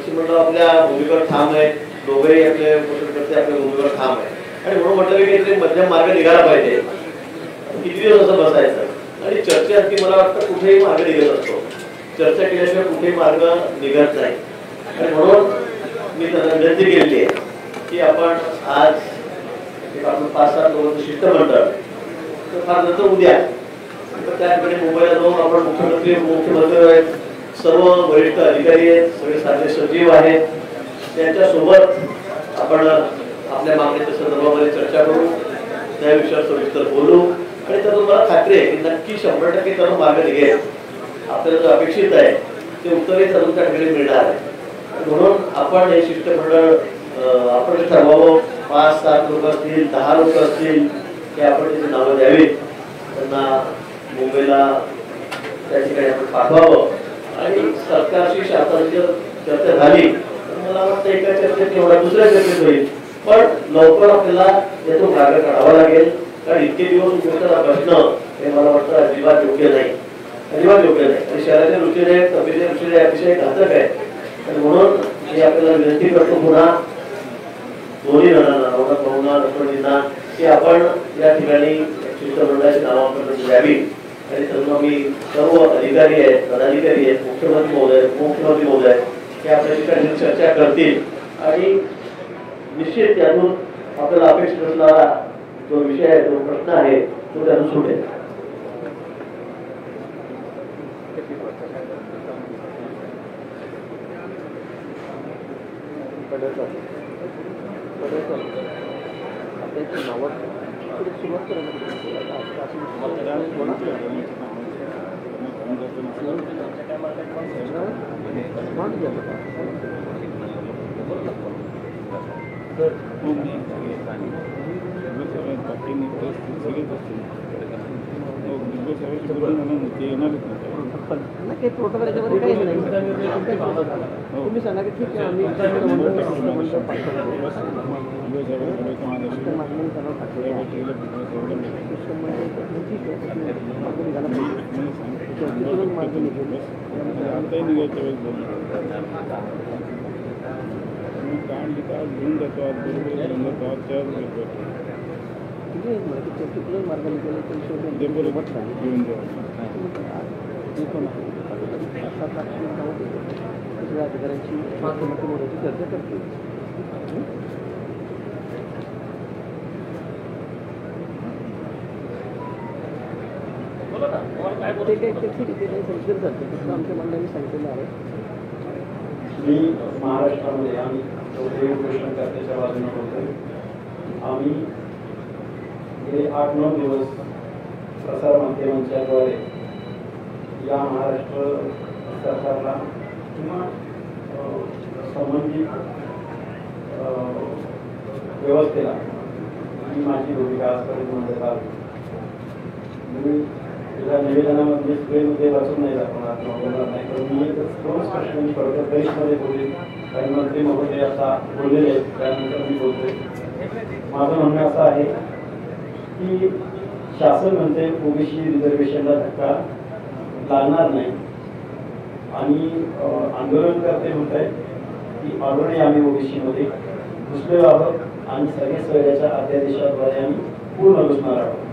पश्चिम मंडळ आपल्या भूमीवर ठाम आहे, दोघेही आपले पोषणकर्ते आपल्या भूमीवर ठाम आहे आणि म्हणून म्हटलं की काहीतरी मध्यम मार्ग निघाला पाहिजे. किती दिवस असं बसायचं आणि चर्चेसाठी मला वाटतं कुठेही मार्ग निघत असतो. चर्चा केल्याशिवाय कुठेही मार्ग निघत नाही आणि म्हणून मी त्यांना विनंती केलेली आहे की आपण आज आपण 5-7 लोकांचं शिष्टमंडळ तर फार नंतर उद्या त्याकडे मुंबईला जाऊन आपण मुख्यमंत्री सर्व वरिष्ठ अधिकारी आहेत, सगळे साधे सचिव आहेत, त्यांच्यासोबत आपण आपल्या मागणीच्या संदर्भामध्ये चर्चा करू, त्या विषयावर सविस्तर बोलू आणि त्यातून मला खात्री आहे की नक्की 100% त्याला मार्ग निघेल. आपल्याला जो अपेक्षित आहे ते उत्तरही ठरून त्या ठिकाणी मिळणार आहे. म्हणून आपण हे शिष्टमंडळ आपण ठरवावं. 5-7 लोक असतील, 10 लोक असतील की आपण त्याची नावं द्यावीत, त्यांना मुंबईला त्या ठिकाणी आपण पाठवावं आणि सरकारशी शासनाची चर्चा झाली तर मला वाटतं एका चर्चेत एवढा दुसऱ्या चर्चेत होईल, पण लवकर आपल्याला यातून मार्ग काढावा लागेल. कारण इतके दिवस उपोषणाला बसणं हे मला वाटतं अजिबात योग्य नाही, अजिबात योग्य नाही आणि शहराच्या दृष्टीने तब्येतीच्या दृष्टीने अतिशय घातक आहे. आणि म्हणून मी आपल्याला विनंती करतो पुन्हा दोन्ही जणांना, नवनाथ भाऊंना, डॉक्टरांना की आपण या ठिकाणी शिष्टमंडळाची नामांकन द्यावी आणि सर्व मी सर्व अधिकारी आहेत, पदाधिकारी आहेत, मुख्यमंत्री महोदय हे आपल्या ठिकाणी चर्चा करतील आणि निश्चित त्यातून आपल्याला अपेक्षित असणारा जो विषय आहे, जो प्रश्न आहे तो त्यातून सुटेल. प्रोटोकॉल याच्यामध्ये काहीच नाही. तुम्ही सांगा की ठीक आहे आम्ही मार्ग निघाले अधिकाऱ्यांची मोठी चर्चा करते. आमच्या मंडळाने सांगितलेलं आहे. मी महाराष्ट्रामध्ये आम्ही चौधरी पोषणकर्त्याच्या बाजूने बोलतोय. आम्ही गेले 8-9 दिवस प्रसारमाध्यमांच्याद्वारे या महाराष्ट्र सरकारला किंवा संबंधित व्यवस्थेला ही माझी भूमिका आजपर्यंत म्हणत आली. मी या निवेदनामध्ये सगळे मुद्दे वाचून नाही दाखवणार नाही, पण मी दोन स्पष्ट बरीचमध्ये बोलेन. काही मंत्री महोदय आता बोललेले आहेत, त्यानंतर मी बोलतोय. माझं म्हणणं असं आहे की शासन म्हणते ओबीसी रिझर्वेशनला धक्का लागणार नाही आणि आंदोलनकर्ते म्हणत आहेत की ऑलरेडी आम्ही ओबीसीमध्ये घुसलेलो आहोत आणि सगळे सोयऱ्याच्या अध्यादेशाद्वारे आम्ही पूर्ण घुसणार आहोत.